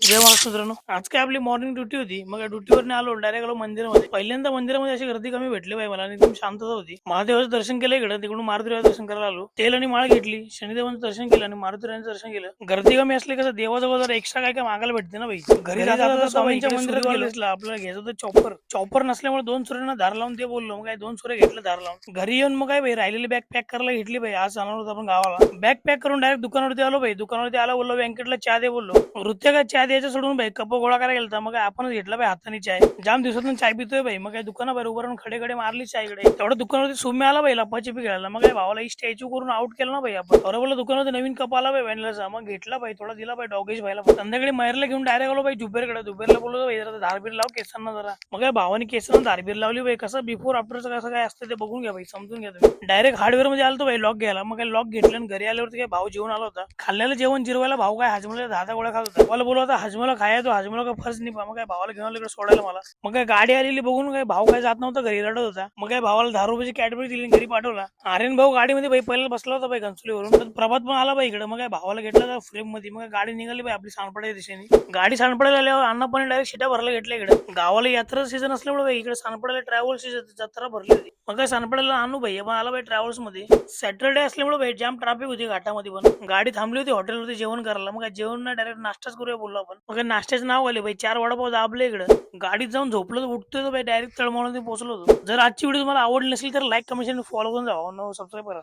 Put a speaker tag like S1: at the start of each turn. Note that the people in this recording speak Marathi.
S1: जय महाराष्ट्र मित्रांनो, आज काय आपली मॉर्निंग ड्युटी होती. मग ड्युटीवर आलो, डायरेक्ट आलो मंदिरामध्ये. पहिल्यांदा मंदिरामध्ये अशी गर्दी कमी भेटली बाई मला आणि एकदम शांतता होती. महादेवाचं दर्शन केलं इकडं, तिकडून मारुतीरायाचं दर्शन करायला आलो. तेल आणि माळ घेतली, शनिदेवाचं दर्शन केलं आणि मारुतीरायांचं दर्शन केलं. गर्दी कमी असली कसं देवाजवळ जर एक्स्ट्रा काय काय मागायला भेटते ना बाई. घरी जाता स्वामींच्या मंदिरात गेलो, आपल्याला घ्यायचं होतं चॉपर नसल्यामुळे 2 सूर्यांना धार लावून ते बोललो. मग काय 2 सूर्य घेतलं धार लावून. घरी येऊन मग काय बाई राहिलेली बॅग पॅक करायला घेतली बाई. आज जाणार होतो आपण गावाला. बॅग पॅक करून डायरेक्ट दुकानावरती आलो बाई. दुकानावरती आला, बोललो व्यंकटला चहा दे बोललो. वृत्या काय चहा द्यायचं सोडून बाई कप गोळा करायला गेलता. मग काय आपणच घेतला बाई हाताने चाय. जाम दिवसातून चाय पितोय बाई. मग काय दुकानाबाहेर उभं राहून खडे मारली चायकडे. तेवढं दुकानावरती सौम्य आला बाई लपाछपी खेळायला. मग काय भावाला स्टॅच्यू करून आउट केलं ना बाई आपण. बरं बोललं दुकानावरती नवीन कप आला बाई व्हॅनिलाचा. मग घेतला बाई, थोडा दिला बाई डॉगेश भाईला. संध्याकाळी माहेरला घेऊन डायरेक्ट आलो बाई जुबेरकडे. जुबेरला बोललो बाई जरा धारबीर लाव केसांना जरा. मग काय भावाने केसांना धारबीर लावली बाई. कसं बिफोर आफ्टरचं कसं काय असतं ते बघून घ्या बाई, समजून घ्या तुम्ही. डायरेक्ट हार्डवेअर मध्ये आलतो बाई लॉक घ्यायला. मग काय लॉक घेतलं आणि घरी आल्यावरती काय भाऊ जेवण आला होता. खाल्लेलं जेवण जिरवायला भाऊ काय हजमला 10 गोळ्या खात होता. मला बोलला होता हजमला खाया तो हजमला का फर्ज नाही. मग काय भावाला घेऊन आलो इकडे सोडायला मला. मग काय गाडी आलेली बघून काय भाऊ काय जात नव्हता घरी, रडत होता. मग काय भावाला 10 रुपयाची कॅडबरी दिली घरी पाठवला. आर्यन भाऊ गाडीमध्ये बाई पहिला बसला होता बाई घनसोलीवरून. प्रभात पण आला बाई इकडे. मग काय भावाला घेतला फ्रेम मध्ये. मग गाडी निघाली बाई आपली सानपड्या दिशेने. गाडी सानपड्याला आल्यावर अण्णा पण डायरेक्ट शिटा भरला घेतल्या इकडे. गावाला यात्रा सीझन असल्यामुळे बाई इकडे सानपड्याला ट्रॅव्हल्स जत्रा भरली होती. मग काय सानपड्याला आणू भाई पण आला बाई ट्रॅव्हल्स मध्ये. सॅटरडे असल्यामुळे भाई जाम ट्रॅफिक होती घाटामध्ये. पण गाडी थांबली होती हॉटेलवरती जेवण करायला. मग काय जेवण नाही डायरेक्ट नाश्ताच करूया बोललो आपण. मग नाश्त्याचं नाव आले बाई 4 वडापाव दाबले इकडे. गाडीत जाऊन झोपलो तर उठतोय तो बाई डायरेक्ट तळमळून पोहोचलो होतो. जर आजची व्हिडिओ तुम्हाला आवडली नसेल तर लाईक कमेंट फॉलो करून जावा, सबस्क्राईब करा.